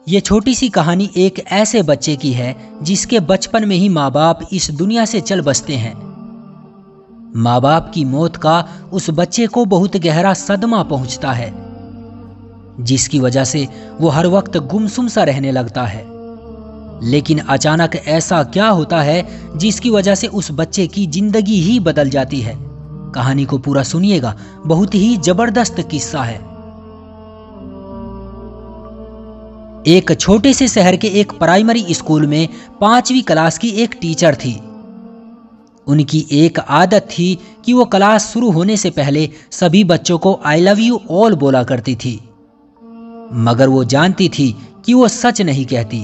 ये छोटी सी कहानी एक ऐसे बच्चे की है जिसके बचपन में ही माँ बाप इस दुनिया से चल बसते हैं। माँ बाप की मौत का उस बच्चे को बहुत गहरा सदमा पहुंचता है, जिसकी वजह से वो हर वक्त गुमसुम सा रहने लगता है। लेकिन अचानक ऐसा क्या होता है जिसकी वजह से उस बच्चे की जिंदगी ही बदल जाती है। कहानी को पूरा सुनिएगा, बहुत ही जबरदस्त किस्सा है। एक छोटे से शहर के एक प्राइमरी स्कूल में 5वीं क्लास की एक टीचर थी। उनकी एक आदत थी कि वो क्लास शुरू होने से पहले सभी बच्चों को आई लव यू ऑल बोला करती थी, मगर वो जानती थी कि वो सच नहीं कहती।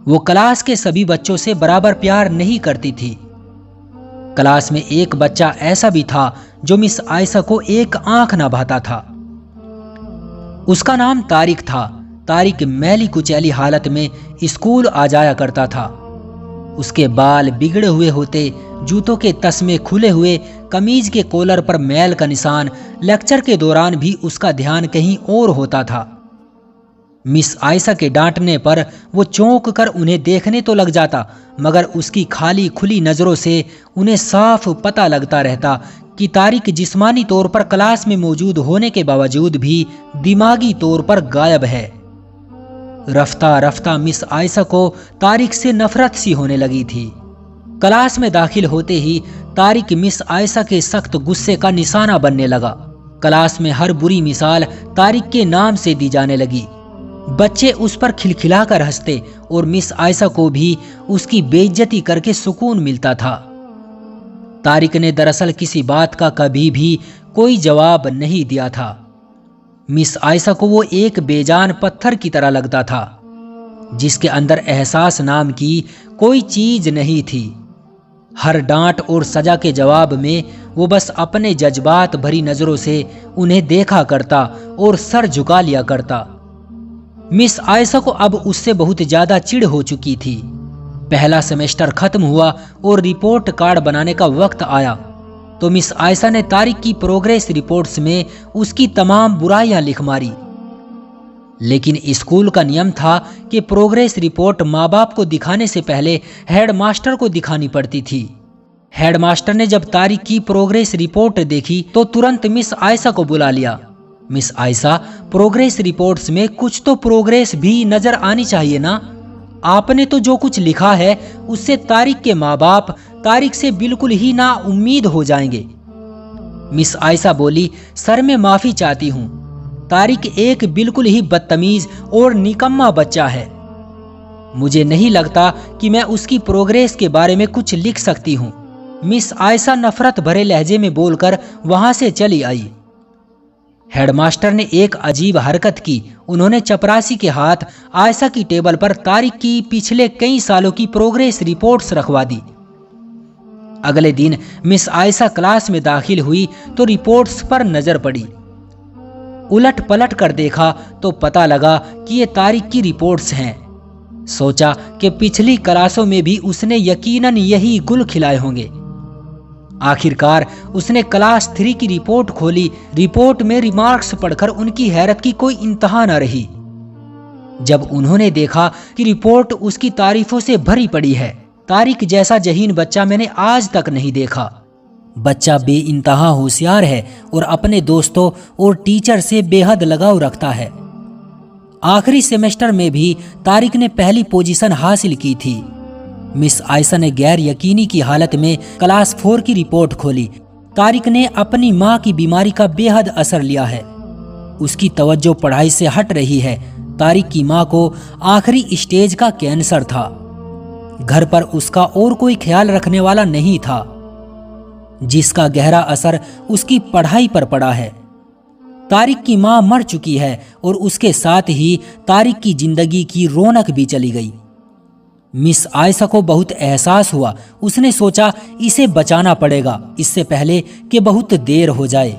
वो क्लास के सभी बच्चों से बराबर प्यार नहीं करती थी। क्लास में एक बच्चा ऐसा भी था जो मिस आयशा को एक आंख ना भाता था। उसका नाम तारिक था। तारिक मैली कुचैली हालत में स्कूल आ जाया करता था। उसके बाल बिगड़े हुए होते, जूतों के तस्मे खुले हुए, कमीज के कॉलर पर मैल का निशान। लेक्चर के दौरान भी उसका ध्यान कहीं और होता था। मिस आयशा के डांटने पर वो चौंक कर उन्हें देखने तो लग जाता, मगर उसकी खाली खुली नजरों से उन्हें साफ पता लगता रहता कि तारिक जिस्मानी तौर पर क्लास में मौजूद होने के बावजूद भी दिमागी तौर पर गायब है। रफ्ता रफ्ता मिस आयशा को तारिक से नफरत सी होने लगी थी। क्लास में दाखिल होते ही तारिक मिस आयशा के सख्त गुस्से का निशाना बनने लगा। क्लास में हर बुरी मिसाल तारिक के नाम से दी जाने लगी। बच्चे उस पर खिलखिलाकर हंसते और मिस आयशा को भी उसकी बेइज्जती करके सुकून मिलता था। तारिक ने दरअसल किसी बात का कभी भी कोई जवाब नहीं दिया था। मिस आयशा को वो एक बेजान पत्थर की तरह लगता था, जिसके अंदर एहसास नाम की कोई चीज नहीं थी। हर डांट और सजा के जवाब में वो बस अपने जज्बात भरी नजरों से उन्हें देखा करता और सर झुका लिया करता। मिस आयशा को अब उससे बहुत ज्यादा चिढ़ हो चुकी थी। पहला सेमेस्टर खत्म हुआ और रिपोर्ट कार्ड बनाने का वक्त आया तो मिस आयशा ने तारिक की प्रोग्रेस रिपोर्ट्स में उसकी तमाम बुराइयां लिख मारी। लेकिन स्कूल का नियम था कि प्रोग्रेस रिपोर्ट माँ बाप को दिखाने से पहले हेडमास्टर को दिखानी पड़ती थी। हेडमास्टर ने जब तारिक की प्रोग्रेस रिपोर्ट देखी तो तुरंत मिस आयशा को बुला लिया। मिस आयशा, प्रोग्रेस रिपोर्ट्स में कुछ तो प्रोग्रेस भी नजर आनी चाहिए ना। आपने तो जो कुछ लिखा है उससे तारिक के माँ बाप तारिक से बिल्कुल ही ना उम्मीद हो जाएंगे। मिस आयशा बोली, सर मैं माफी चाहती हूँ। तारिक एक बिल्कुल ही बदतमीज और निकम्मा बच्चा है। मुझे नहीं लगता कि मैं उसकी प्रोग्रेस के बारे में कुछ लिख सकती हूँ। मिस आयशा नफरत भरे लहजे में बोलकर वहां से चली आई। हेडमास्टर ने एक अजीब हरकत की। उन्होंने चपरासी के हाथ आयशा की टेबल पर तारिक की पिछले कई सालों की प्रोग्रेस रिपोर्ट्स रखवा दी। अगले दिन मिस आयशा क्लास में दाखिल हुई तो रिपोर्ट्स पर नजर पड़ी। उलट पलट कर देखा तो पता लगा कि ये तारिक की रिपोर्ट्स हैं। सोचा कि पिछली क्लासों में भी उसने यकीनन यही गुल खिलाए होंगे। आखिरकार उसने क्लास 3 की रिपोर्ट खोली। रिपोर्ट में रिमार्क्स पढ़कर उनकी हैरत की कोई इंतहा न रही जब उन्होंने देखा कि रिपोर्ट उसकी तारीफों से भरी पड़ी है। तारिक जैसा जहीन बच्चा मैंने आज तक नहीं देखा। बच्चा बेइंतहा होशियार है और अपने दोस्तों और टीचर से बेहद लगाव रखता है। आखिरी सेमेस्टर में भी तारिक ने पहली पोजीशन हासिल की थी। मिस आयशा ने गैर यकीनी की हालत में क्लास 4 की रिपोर्ट खोली। तारिक ने अपनी माँ की बीमारी का बेहद असर लिया है। उसकी तवज्जो पढ़ाई से हट रही है। तारिक की माँ को आखिरी स्टेज का कैंसर था। घर पर उसका और कोई ख्याल रखने वाला नहीं था, जिसका गहरा असर उसकी पढ़ाई पर पड़ा है। तारिक की माँ मर चुकी है और उसके साथ ही तारिक की जिंदगी की रौनक भी चली गई। मिस आयशा को बहुत एहसास हुआ। उसने सोचा इसे बचाना पड़ेगा इससे पहले कि बहुत देर हो जाए।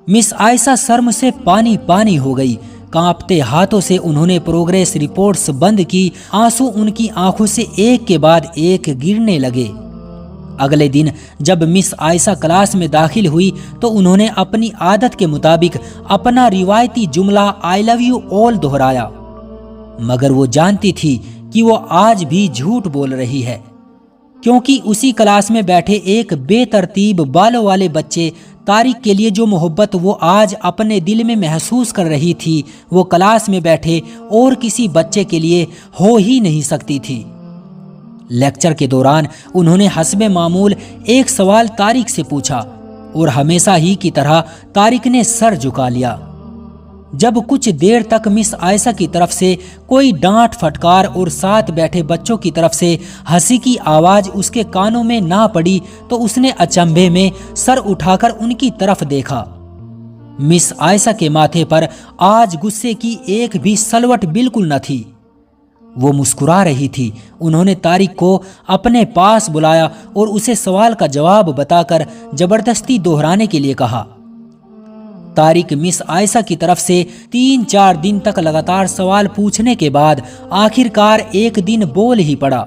मिस आयशा शर्म से पानी पानी हो गई। कांपते हाथों से उन्होंने प्रोग्रेस रिपोर्ट्स बंद की। आंसू उनकी आंखों से एक के बाद एक गिरने लगे। अगले दिन जब मिस आयशा क्लास में दाखिल हुई तो उन्होंने अपनी आदत के मुताबिक अपना रिवायती जुमला आई लव यू ऑल दोहराया। मगर वो जानती थी कि वो आज भी झूठ बोल रही है, क्योंकि उसी क्लास में बैठे एक बेतरतीब बालों वाले बच्चे तारिक के लिए जो मोहब्बत वो आज अपने दिल में महसूस कर रही थी, वो क्लास में बैठे और किसी बच्चे के लिए हो ही नहीं सकती थी। लेक्चर के दौरान उन्होंने हस्बे मामूल एक सवाल तारिक से पूछा और हमेशा ही की तरह तारिक ने सर झुका लिया। जब कुछ देर तक मिस आयशा की तरफ से कोई डांट फटकार और साथ बैठे बच्चों की तरफ से हंसी की आवाज उसके कानों में ना पड़ी, तो उसने अचंभे में सर उठाकर उनकी तरफ देखा। मिस आयशा के माथे पर आज गुस्से की एक भी सलवट बिल्कुल न थी। वो मुस्कुरा रही थी। उन्होंने तारिक को अपने पास बुलाया और उसे सवाल का जवाब बताकर जबरदस्ती दोहराने के लिए कहा। तारिक मिस आयशा की तरफ से 3-4 दिन तक लगातार सवाल पूछने के बाद आखिरकार एक दिन बोल ही पड़ा।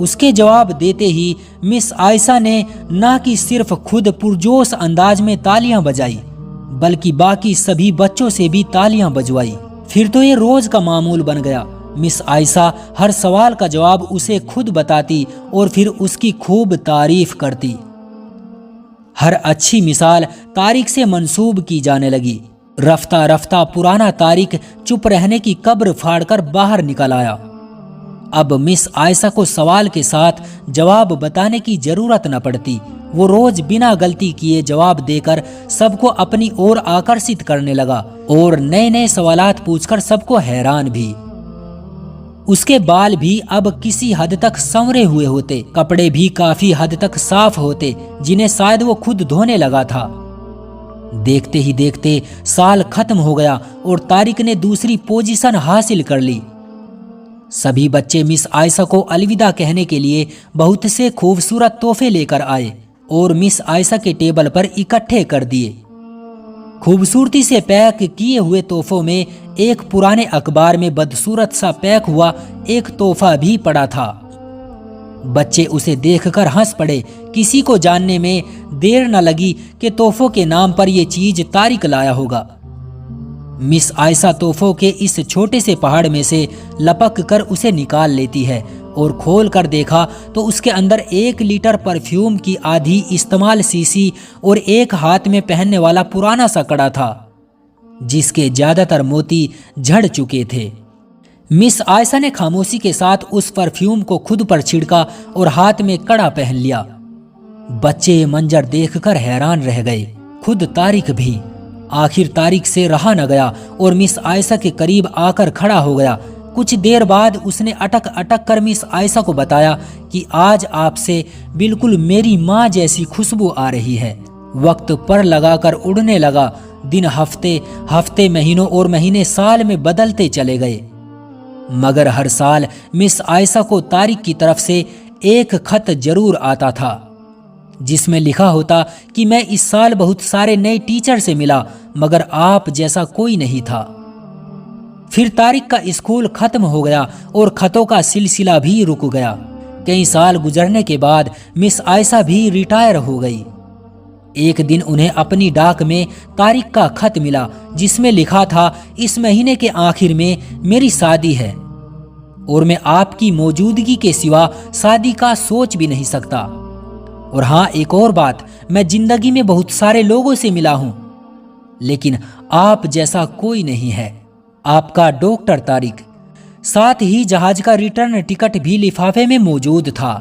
उसके जवाब देते ही मिस आयशा ने ना कि सिर्फ खुद पुरजोश अंदाज में तालियां बजाई, बल्कि बाकी सभी बच्चों से भी तालियां बजवाई। फिर तो ये रोज का मामूल बन गया। मिस आयशा हर सवाल का जवाब उसे खुद बताती और फिर उसकी खूब तारीफ करती। हर अच्छी मिसाल तारिक से मंसूब की जाने लगी। रफ्ता रफ्ता पुराना तारिक चुप रहने की कब्र फाड़कर बाहर निकल आया। अब मिस आयशा को सवाल के साथ जवाब बताने की जरूरत न पड़ती। वो रोज बिना गलती किए जवाब देकर सबको अपनी ओर आकर्षित करने लगा और नए नए सवालात पूछकर सबको हैरान भी। उसके बाल भी अब किसी हद तक संवरे हुए होते, कपड़े भी काफी हद तक साफ होते, जिन्हें शायद वो खुद धोने लगा था। देखते ही देखते साल खत्म हो गया और तारिक ने दूसरी पोजीशन हासिल कर ली। सभी बच्चे मिस आयशा को अलविदा कहने के लिए बहुत से खूबसूरत तोहफे लेकर आए और मिस आयशा के टेबल पर इकट्ठे कर दिए। खूबसूरती से पैक किए हुए तोहफों में एक पुराने अखबार में बदसूरत सा पैक हुआ एक तोहफा भी पड़ा था। बच्चे उसे देखकर हंस पड़े। किसी को जानने में देर न लगी कि तोहफों के नाम पर यह चीज तारिक लाया होगा। मिस आयशा तोहफों के इस छोटे से पहाड़ में से लपक कर उसे निकाल लेती है और खोल कर देखा तो उसके अंदर 1 लीटर परफ्यूम की आधी इस्तेमाल शीशी और एक हाथ में पहनने वाला पुराना सा कड़ा था, जिसके ज्यादातर मोती झड़ चुके थे। मिस आयशा ने खामोशी के साथ उस परफ्यूम को खुद पर छिड़का और हाथ में कड़ा पहन लिया। बच्चे मंजर देखकर हैरान रह गए, खुद तारिक भी। आखिर तारिक से रहा न गया और मिस आयशा के करीब आकर खड़ा हो गया। कुछ देर बाद उसने अटक अटक कर मिस आयशा को बताया कि आज आपसे बिल्कुल मेरी माँ जैसी खुशबू आ रही है। वक्त पर लगाकर उड़ने लगा। दिन हफ्ते हफ्ते महीनों और महीने साल में बदलते चले गए, मगर हर साल मिस आयशा को तारिक की तरफ से एक खत जरूर आता था, जिसमें लिखा होता कि मैं इस साल बहुत सारे नए टीचर से मिला, मगर आप जैसा कोई नहीं था। फिर तारिक का स्कूल खत्म हो गया और खतों का सिलसिला भी रुक गया। कई साल गुजरने के बाद मिस आयशा भी रिटायर हो गई। एक दिन उन्हें अपनी डाक में तारिक का खत मिला, जिसमें लिखा था, इस महीने के आखिर में मेरी शादी है और मैं आपकी मौजूदगी के सिवा शादी का सोच भी नहीं सकता। और हाँ, एक और बात, मैं जिंदगी में बहुत सारे लोगों से मिला हूं, लेकिन आप जैसा कोई नहीं है। आपका डॉक्टर तारिक। साथ ही जहाज का रिटर्न टिकट भी लिफाफे में मौजूद था।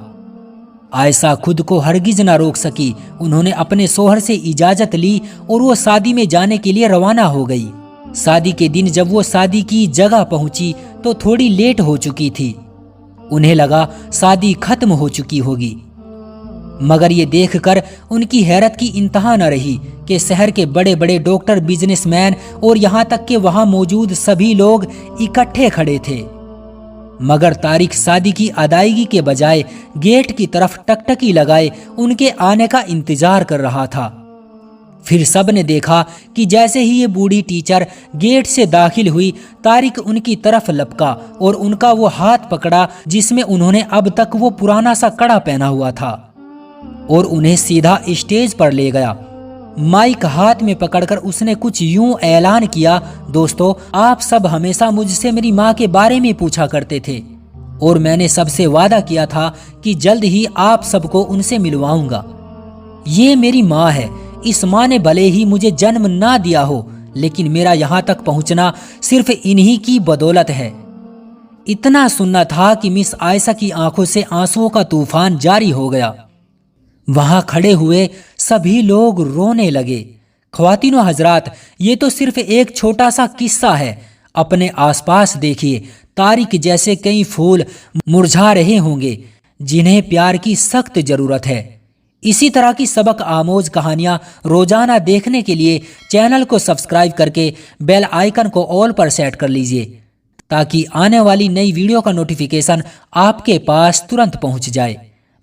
आयशा खुद को हरगिज न रोक सकी। उन्होंने अपने शोहर से इजाजत ली और वो शादी में जाने के लिए रवाना हो गई। शादी के दिन जब वो शादी की जगह पहुंची तो थोड़ी लेट हो चुकी थी। उन्हें लगा शादी खत्म हो चुकी होगी, मगर ये देखकर उनकी हैरत की इंतहा न रही कि शहर के बड़े बड़े डॉक्टर, बिजनेसमैन और यहाँ तक कि वहाँ मौजूद सभी लोग इकट्ठे खड़े थे। मगर तारिक शादी की अदायगी के बजाय गेट की तरफ टकटकी लगाए उनके आने का इंतजार कर रहा था। फिर सब ने देखा कि जैसे ही ये बूढ़ी टीचर गेट से दाखिल हुई, तारिक उनकी तरफ लपका और उनका वो हाथ पकड़ा जिसमें उन्होंने अब तक वो पुराना सा कड़ा पहना हुआ था, और उन्हें सीधा स्टेज पर ले गया। माइक हाथ में पकड़कर उसने कुछ यूं ऐलान किया, दोस्तों, आप सब हमेशा मुझसे मेरी माँ के बारे में पूछा करते थे और मैंने सबसे वादा किया था कि जल्द ही आप सबको उनसे मिलवाऊंगा। ये मेरी माँ है। इस माँ ने भले ही मुझे जन्म ना दिया हो, लेकिन मेरा यहाँ तक पहुँचना सिर्फ इन्हीं की बदौलत है। इतना सुनना था कि मिस आयशा की आंखों से आंसुओं का तूफान जारी हो गया। वहां खड़े हुए सभी लोग रोने लगे। ख्वातीनो हजरात, ये तो सिर्फ एक छोटा सा किस्सा है। अपने आसपास देखिए, तारिक जैसे कई फूल मुरझा रहे होंगे जिन्हें प्यार की सख्त जरूरत है। इसी तरह की सबक आमोज कहानियां रोजाना देखने के लिए चैनल को सब्सक्राइब करके बेल आइकन को ऑल पर सेट कर लीजिए, ताकि आने वाली नई वीडियो का नोटिफिकेशन आपके पास तुरंत पहुंच जाए।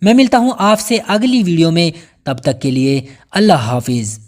मैं मिलता हूं आपसे अगली वीडियो में, तब तक के लिए अल्लाह हाफिज।